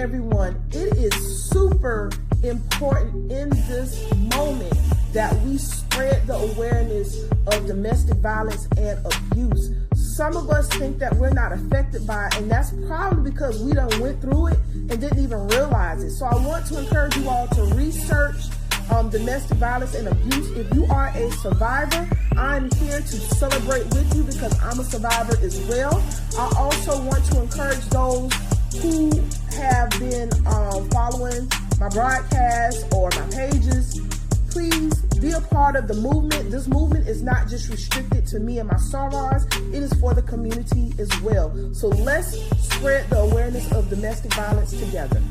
everyone, it is super important in this moment that we spread the awareness of domestic violence and abuse. Some of us think that we're not affected by it, and that's probably because we done went through it and didn't even realize it. So I want to encourage you all to research domestic violence and abuse. If you are a survivor, I'm here to celebrate with you because I'm a survivor as well. I also want to encourage those who have been following my broadcasts or my pages. Please be a part of the movement. This movement is not just restricted to me and my sorors. It is for the community as well. So let's spread the awareness of domestic violence together.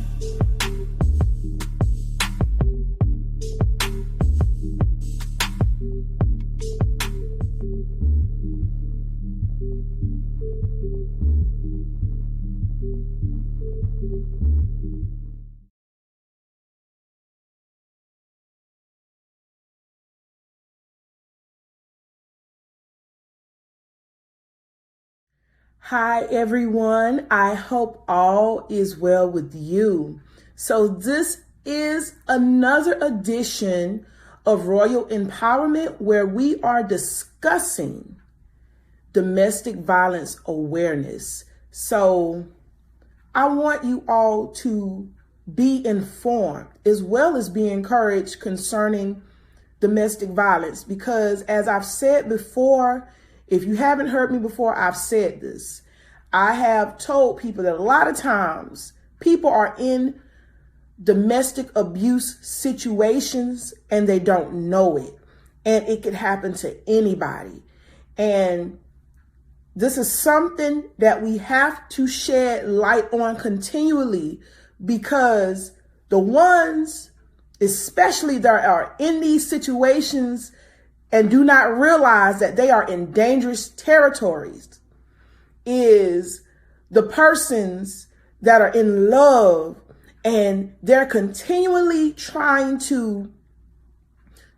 Hi, everyone. I hope all is well with you. So this is another edition of Royal Empowerment where we are discussing domestic violence awareness. So I want you all to be informed as well as be encouraged concerning domestic violence, because as I've said before, if you haven't heard me before, I've said this. I have told people that a lot of times people are in domestic abuse situations and they don't know it. And it could happen to anybody. And this is something that we have to shed light on continually, because the ones, especially that are in these situations and do not realize that they are in dangerous territories, is the persons that are in love and they're continually trying to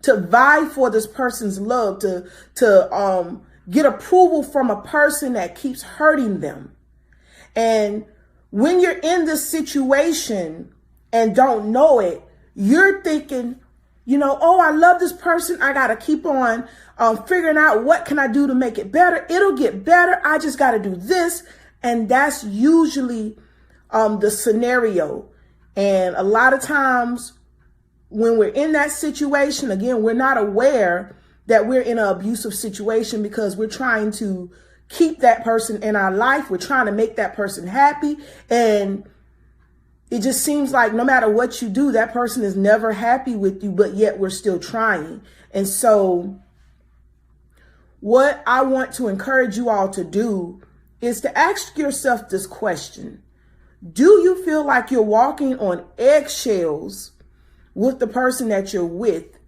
vie for this person's love, to get approval from a person that keeps hurting them. And when you're in this situation and don't know it, you're thinking, oh, I love this person. I got to keep on figuring out what can I do to make it better. It'll get better. I just got to do this. And that's usually the scenario. And a lot of times when we're in that situation, again, we're not aware that we're in an abusive situation because we're trying to keep that person in our life. We're trying to make that person happy. And it just seems like no matter what you do, that person is never happy with you, but yet we're still trying. And so what I want to encourage you all to do is to ask yourself this question. Do you feel like you're walking on eggshells with the person that you're with?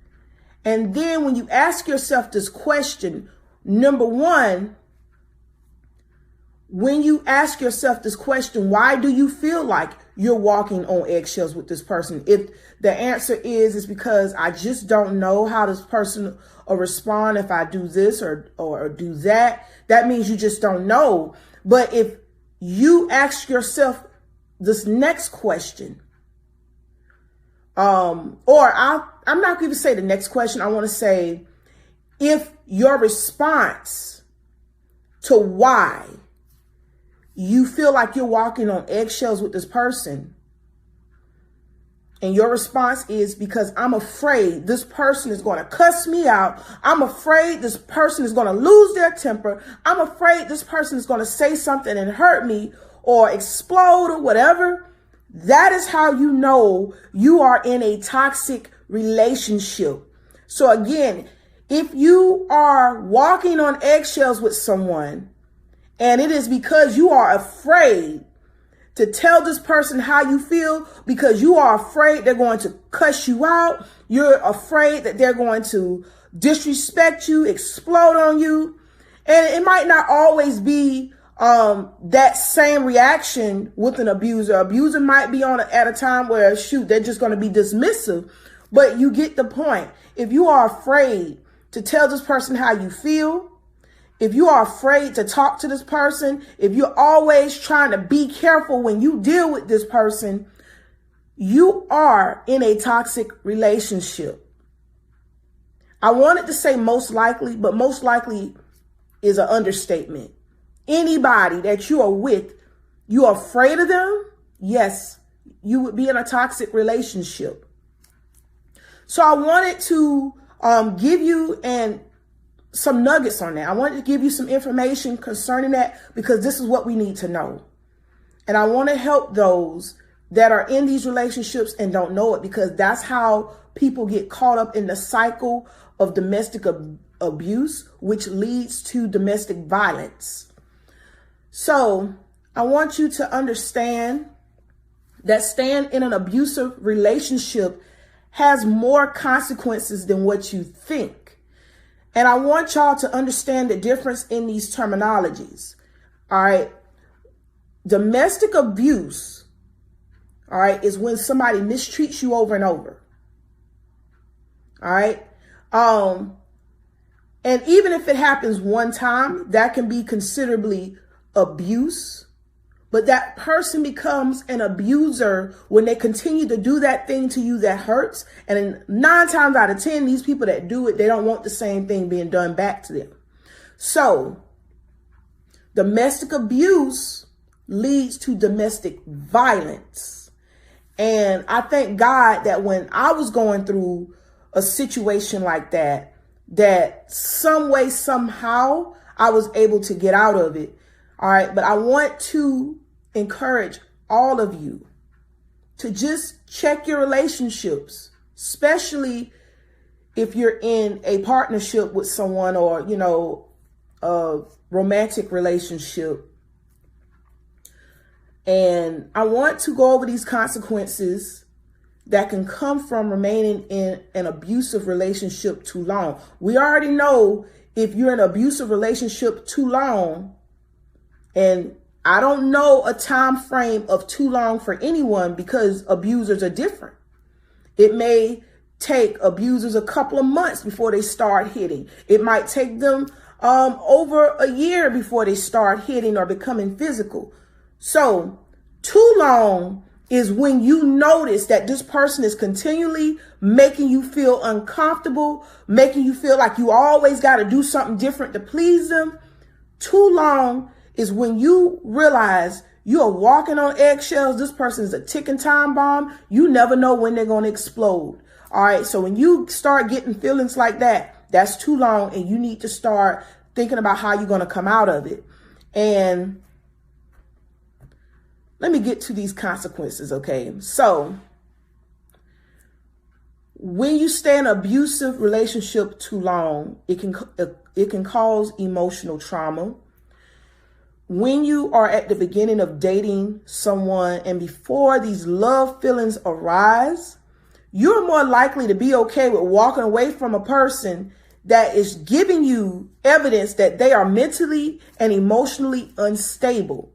And then when you ask yourself this question, number one, when you ask yourself this question, why do you feel like you're walking on eggshells with this person? If the answer is because I just don't know how this person will respond if I do this or do that, that means you just don't know. But if you ask yourself this next question, I'm not going to say the next question. I want to say, if your response to why you feel like you're walking on eggshells with this person, and your response is because I'm afraid this person is going to cuss me out. I'm afraid this person is going to lose their temper. I'm afraid this person is going to say something and hurt me or explode or whatever. That is how you know you are in a toxic relationship. So again, if you are walking on eggshells with someone and it is because you are afraid to tell this person how you feel, because you are afraid they're going to cuss you out, you're afraid that they're going to disrespect you, explode on you, and it might not always be that same reaction with an abuser. Abuser might be at a time where, they're just going to be dismissive, but you get the point. If you are afraid to tell this person how you feel, if you are afraid to talk to this person, if you're always trying to be careful when you deal with this person, you are in a toxic relationship. I wanted to say most likely, but most likely is an understatement. Anybody that you are with, you are afraid of them, yes, you would be in a toxic relationship. So I wanted to give you some nuggets on that. I wanted to give you some information concerning that because this is what we need to know. And I want to help those that are in these relationships and don't know it, because that's how people get caught up in the cycle of domestic abuse, which leads to domestic violence. So I want you to understand that staying in an abusive relationship has more consequences than what you think. And I want y'all to understand the difference in these terminologies. All right. Domestic abuse, all right, is when somebody mistreats you over and over. All right. And even if it happens one time, that can be considerably abuse. But that person becomes an abuser when they continue to do that thing to you that hurts. And 9 times out of 10, these people that do it, they don't want the same thing being done back to them. So domestic abuse leads to domestic violence. And I thank God that when I was going through a situation like that, that some way, somehow I was able to get out of it. All right. But I want to encourage all of you to just check your relationships, especially if you're in a partnership with someone or, you know, a romantic relationship. And I want to go over these consequences that can come from remaining in an abusive relationship too long. We already know if you're in an abusive relationship too long, and I don't know a time frame of too long for anyone because abusers are different. It may take abusers a couple of months before they start hitting. It might take them over a year before they start hitting or becoming physical. So too long is when you notice that this person is continually making you feel uncomfortable, making you feel like you always got to do something different to please them. Too long is when you realize you are walking on eggshells. This person is a ticking time bomb. You never know when they're going to explode. All right. So when you start getting feelings like that, that's too long. And you need to start thinking about how you're going to come out of it. And let me get to these consequences. Okay. So when you stay in an abusive relationship too long, it can cause emotional trauma. When you are at the beginning of dating someone and before these love feelings arise, you're more likely to be okay with walking away from a person that is giving you evidence that they are mentally and emotionally unstable.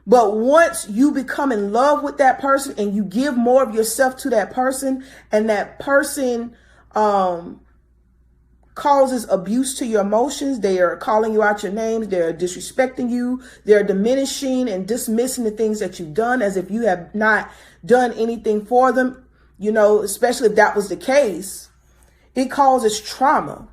But once you become in love with that person and you give more of yourself to that person, and that person causes abuse to your emotions, they are calling you out your names, they're disrespecting you, they're diminishing and dismissing the things that you've done as if you have not done anything for them, you know, especially if that was the case, it causes trauma.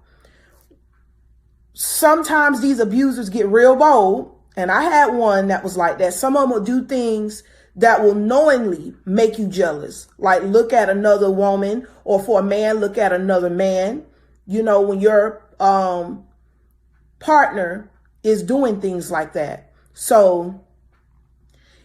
Sometimes these abusers get real bold. And I had one that was like that. Some of them will do things that will knowingly make you jealous. Like look at another woman, or for a man, look at another man. You know, when your partner is doing things like that. So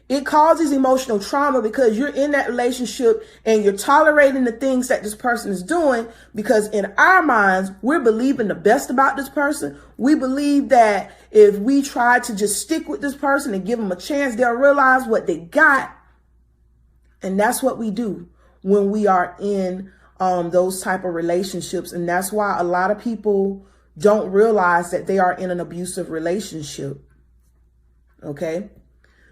it causes emotional trauma because you're in that relationship and you're tolerating the things that this person is doing, because in our minds, we're believing the best about this person. We believe that if we try to just stick with this person and give them a chance, they'll realize what they got. And that's what we do when we are in those type of relationships. And that's why a lot of people don't realize that they are in an abusive relationship. Okay.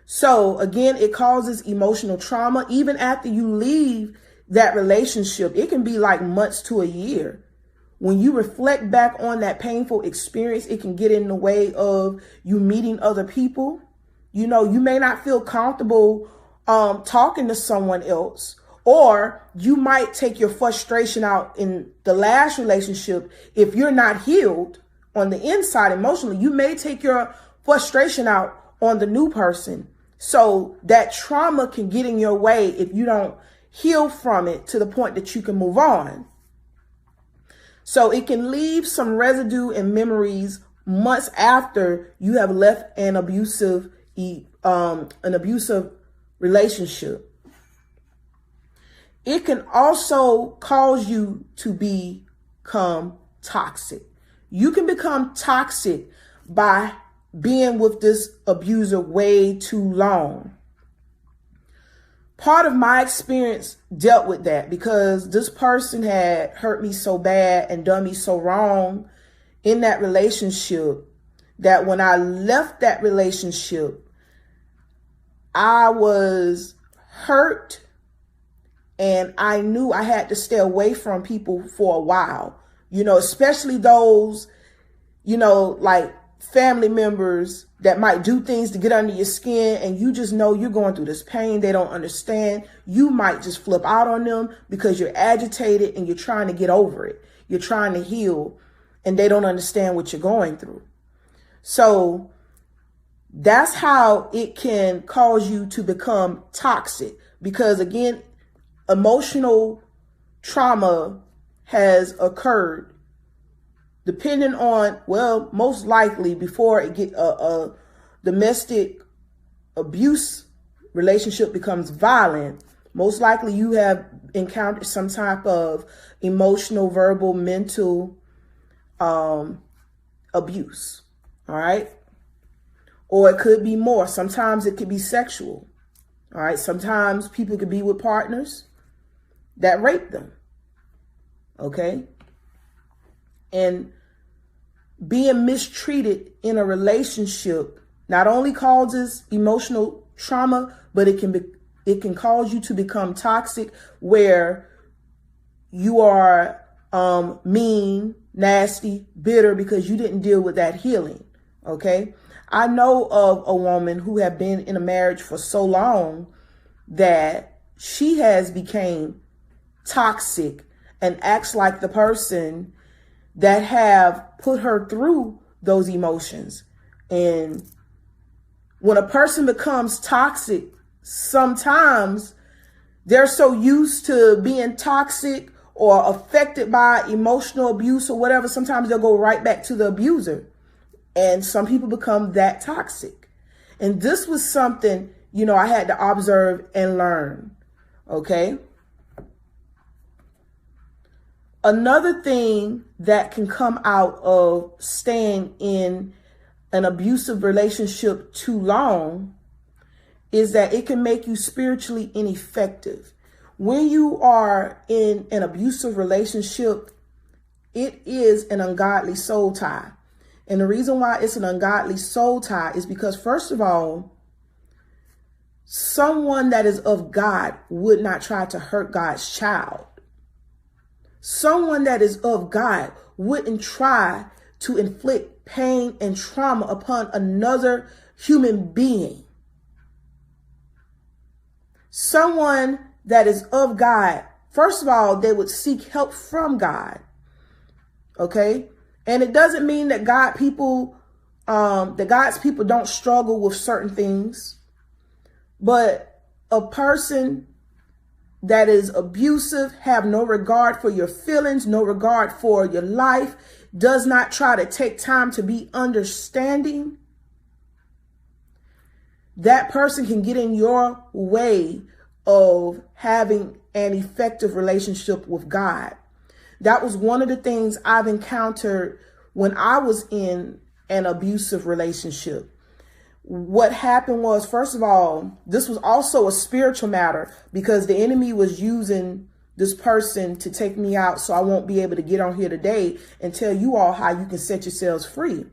So again, it causes emotional trauma. Even after you leave that relationship, it can be like months to a year. When you reflect back on that painful experience, it can get in the way of you meeting other people. You know, you may not feel comfortable talking to someone else, Or you might take your frustration out in the last relationship. If you're not healed on the inside emotionally, you may take your frustration out on the new person. So that trauma can get in your way if you don't heal from it to the point that you can move on. So it can leave some residue and memories months after you have left an abusive relationship. It can also cause you to become toxic. You can become toxic by being with this abuser way too long. Part of my experience dealt with that because this person had hurt me so bad and done me so wrong in that relationship that when I left that relationship, I was hurt and I knew I had to stay away from people for a while, especially those, like family members that might do things to get under your skin and you just know you're going through this pain. They don't understand. You might just flip out on them because you're agitated and you're trying to get over it. You're trying to heal and they don't understand what you're going through. So that's how it can cause you to become toxic because, again, emotional trauma has occurred depending on, most likely before it get a domestic abuse relationship becomes violent, most likely you have encountered some type of emotional, verbal, mental abuse. All right. Or it could be more. Sometimes it could be sexual. All right. Sometimes people could be with partners that rape them. Okay. And being mistreated in a relationship not only causes emotional trauma, but it can cause you to become toxic where you are mean, nasty, bitter because you didn't deal with that healing. Okay. I know of a woman who had been in a marriage for so long that she has became toxic and acts like the person that have put her through those emotions. And when a person becomes toxic, sometimes they're so used to being toxic or affected by emotional abuse or whatever, sometimes they'll go right back to the abuser. And some people become that toxic. And this was something, I had to observe and learn. Okay. Another thing that can come out of staying in an abusive relationship too long is that it can make you spiritually ineffective. When you are in an abusive relationship, it is an ungodly soul tie. And the reason why it's an ungodly soul tie is because, first of all, someone that is of God would not try to hurt God's child. Someone that is of God wouldn't try to inflict pain and trauma upon another human being. Someone that is of God, first of all, they would seek help from God. Okay. And it doesn't mean that God's people don't struggle with certain things, but a person that is abusive, have no regard for your feelings, no regard for your life, does not try to take time to be understanding, that person can get in your way of having an effective relationship with God. That was one of the things I've encountered when I was in an abusive relationship. What happened was, first of all, this was also a spiritual matter because the enemy was using this person to take me out. So I won't be able to get on here today and tell you all how you can set yourselves free.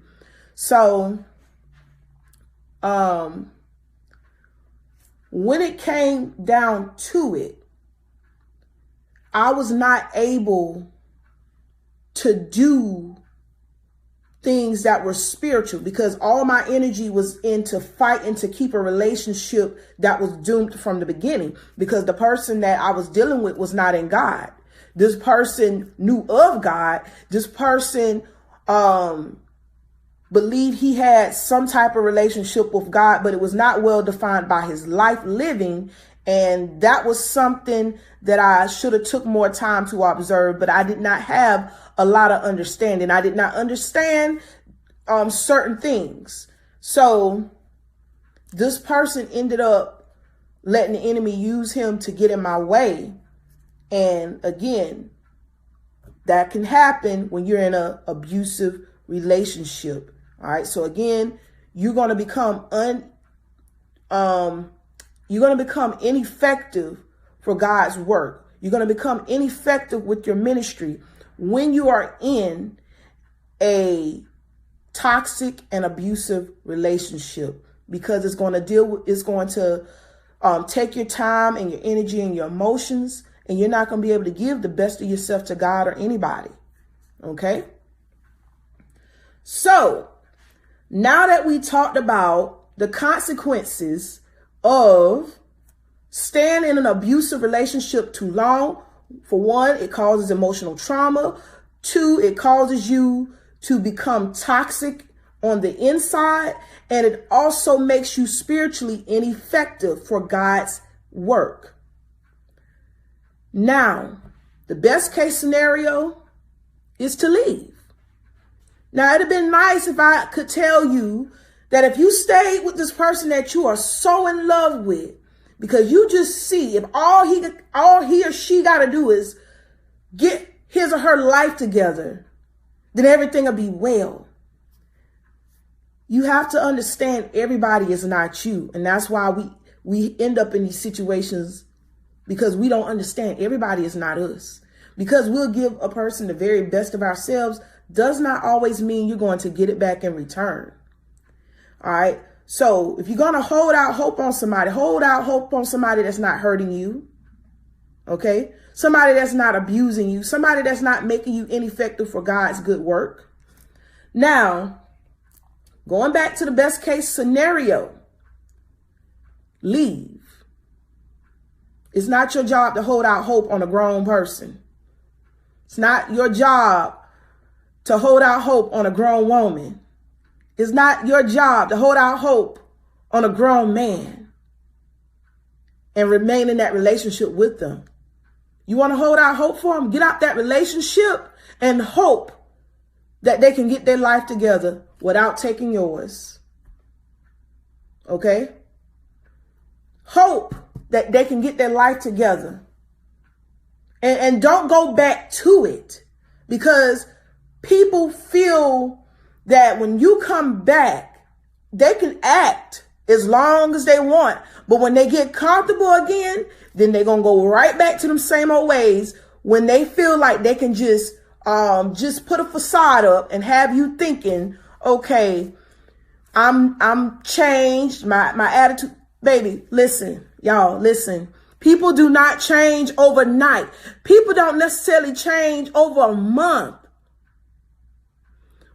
So when it came down to it, I was not able to do things that were spiritual, because all my energy was into fighting to keep a relationship that was doomed from the beginning, because the person that I was dealing with was not in God. This person knew of God. This person believed he had some type of relationship with God, but it was not well defined by his life living. And that was something that I should have took more time to observe, but I did not have a lot of understanding. I did not understand certain things. So this person ended up letting the enemy use him to get in my way. And again, that can happen when you're in an abusive relationship. All right. So again, you're going to become ineffective for God's work. You're going to become ineffective with your ministry when you are in a toxic and abusive relationship, because it's going to take your time and your energy and your emotions, and you're not going to be able to give the best of yourself to God or anybody. Okay. So now that we talked about the consequences of staying in an abusive relationship too long, for one, it causes emotional trauma. Two, it causes you to become toxic on the inside. And it also makes you spiritually ineffective for God's work. Now, the best case scenario is to leave. Now, it'd have been nice if I could tell you that if you stayed with this person that you are so in love with, because you just see if all he or she got to do is get his or her life together, then everything will be well. You have to understand everybody is not you. And that's why we end up in these situations, because we don't understand everybody is not us. Because we'll give a person the very best of ourselves does not always mean you're going to get it back in return. All right. So if you're going to hold out hope on somebody, hold out hope on somebody that's not hurting you. Okay. Somebody that's not abusing you, somebody that's not making you ineffective for God's good work. Now, going back to the best case scenario, leave. It's not your job to hold out hope on a grown person. It's not your job to hold out hope on a grown woman. It's not your job to hold out hope on a grown man and remain in that relationship with them. You want to hold out hope for them? Get out that relationship and hope that they can get their life together without taking yours. Okay? Hope that they can get their life together. And don't go back to it, because people feel that when you come back, they can act as long as they want. But when they get comfortable again, then they're going to go right back to them same old ways, when they feel like they can just put a facade up and have you thinking, okay, I'm changed. My attitude, baby, listen, y'all, listen. People do not change overnight. People don't necessarily change over a month.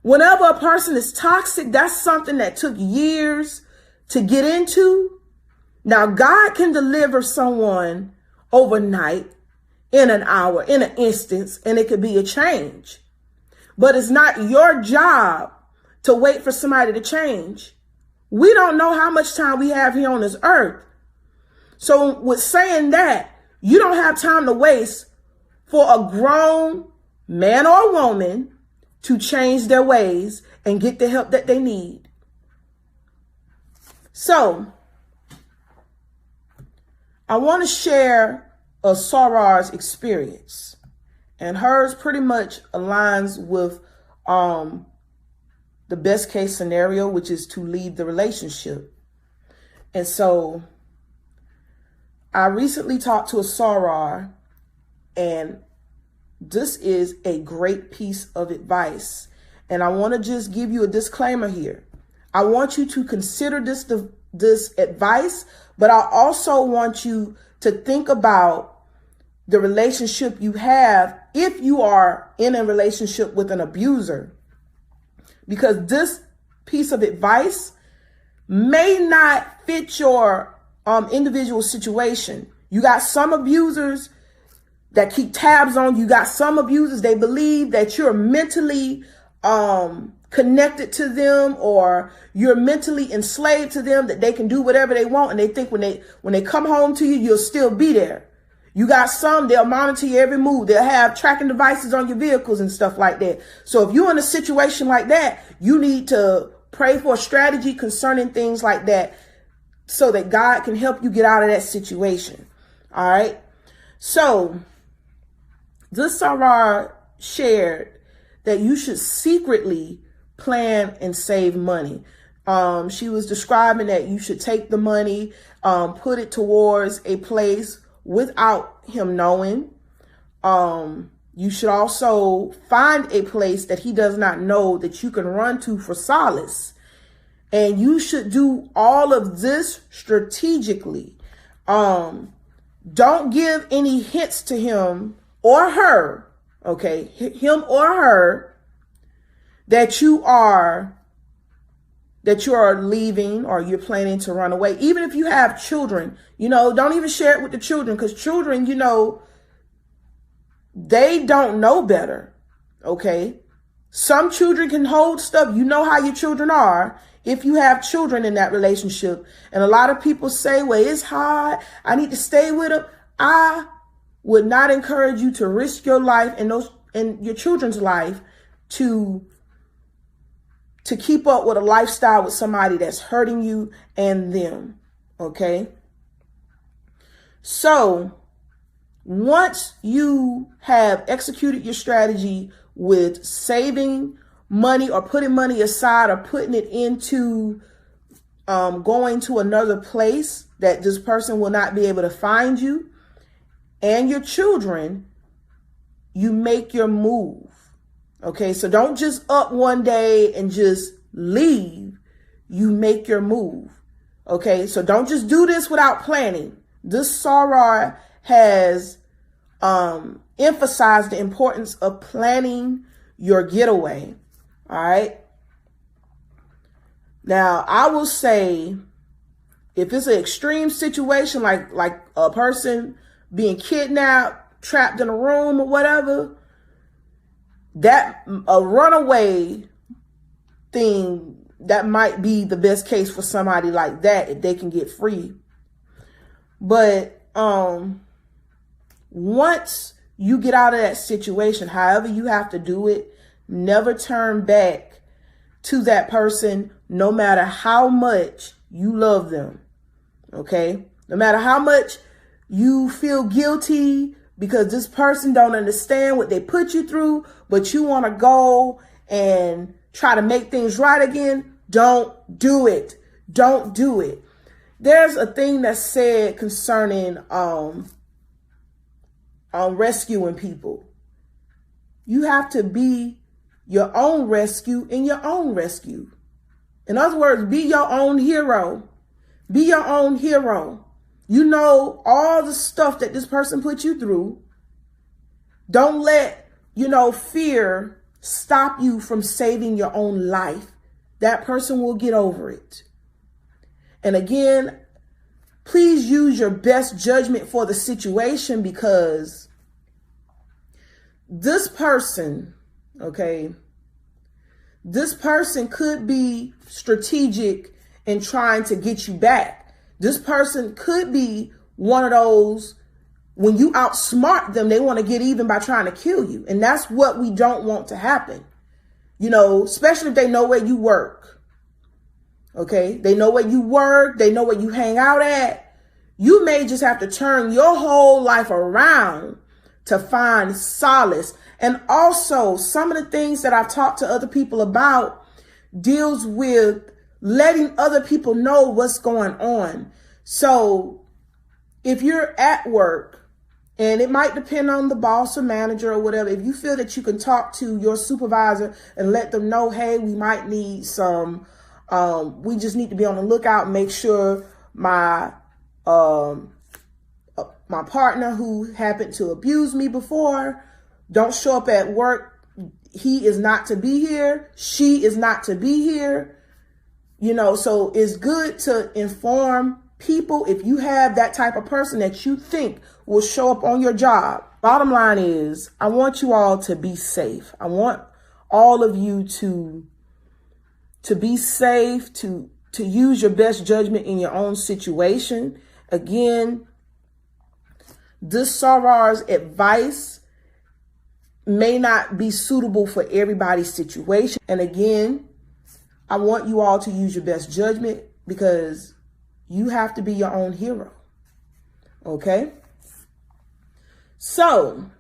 Whenever a person is toxic, that's something that took years to get into. Now, God can deliver someone overnight, in an hour, in an instance, and it could be a change. But it's not your job to wait for somebody to change. We don't know how much time we have here on this earth. So with saying that, you don't have time to waste for a grown man or woman to change their ways and get the help that they need. So I want to share a Sorar's experience, and hers pretty much aligns with the best case scenario, which is to leave the relationship. And so I recently talked to a Sorar, and this is a great piece of advice. And I want to just give you a disclaimer here. I want you to consider this advice, but I also want you to think about the relationship you have if you are in a relationship with an abuser. because this piece of advice may not fit your individual situation. You got some abusers that keep tabs on you. You got some abusers, they believe that you're mentally connected to them, or you're mentally enslaved to them, that they can do whatever they want, and they think when they come home to you, you'll still be there. You got some, they'll monitor your every move. They'll have tracking devices on your vehicles and stuff like that. So if you're in a situation like that, you need to pray for a strategy concerning things like that so that God can help you get out of that situation. All right. So this Sarah shared that you should secretly plan and save money. She was describing that you should take the money, put it towards a place without him knowing. You should also find a place that he does not know that you can run to for solace. And you should do all of this strategically. Don't give any hints to him or her, okay, him or her, that you are leaving or you're planning to run away. Even if you have children, don't even share it with the children, because children, they don't know better. Okay. Some children can hold stuff. You know how your children are if you have children in that relationship. And a lot of people say, well, it's hard, I need to stay with them. I would not encourage you to risk your life and your children's life to keep up with a lifestyle with somebody that's hurting you and them. Okay. So once you have executed your strategy with saving money or putting money aside or putting it into going to another place that this person will not be able to find you and your children, you make your move. Okay, so don't just up one day and just leave. You make your move. Okay, so don't just do this without planning. This Sarah has emphasized the importance of planning your getaway. All right. Now, I will say, if it's an extreme situation, like a person being kidnapped, trapped in a room or whatever, that a runaway thing, that might be the best case for somebody like that if they can get free. But once you get out of that situation, however you have to do it, never turn back to that person, no matter how much you love them. Okay? No matter how much you feel guilty because this person don't understand what they put you through, but you want to go and try to make things right again, don't do it. Don't do it. There's a thing that's said concerning rescuing people. You have to be your own rescue in your own rescue. In other words, be your own hero. Be your own hero. You know all the stuff that this person put you through. Don't let, fear stop you from saving your own life. That person will get over it. And again, please use your best judgment for the situation, because this person, okay, this person could be strategic in trying to get you back. This person could be one of those, when you outsmart them, they want to get even by trying to kill you. And that's what we don't want to happen. Especially if they know where you work. Okay. They know where you work. They know where you hang out at. You may just have to turn your whole life around to find solace. And also, some of the things that I've talked to other people about deals with letting other people know what's going on. So if you're at work, and it might depend on the boss or manager or whatever, if you feel that you can talk to your supervisor and let them know, hey, we might need some, we just need to be on the lookout, make sure my partner who happened to abuse me before don't show up at work, he is not to be here. She is not to be here. You know, so it's good to inform people if you have that type of person that you think will show up on your job. Bottom line is, I want you all to be safe. I want all of you to be safe, to use your best judgment in your own situation. Again, this Sarar's advice may not be suitable for everybody's situation. And again, I want you all to use your best judgment because you have to be your own hero. Okay? So,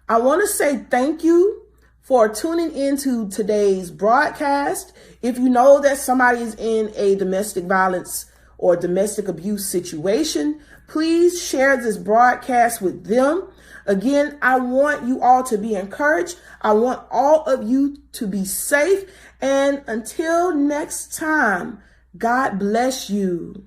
I want to say thank you for tuning into today's broadcast. If you know that somebody is in a domestic violence or domestic abuse situation, please share this broadcast with them. Again, I want you all to be encouraged. I want all of you to be safe. And until next time, God bless you.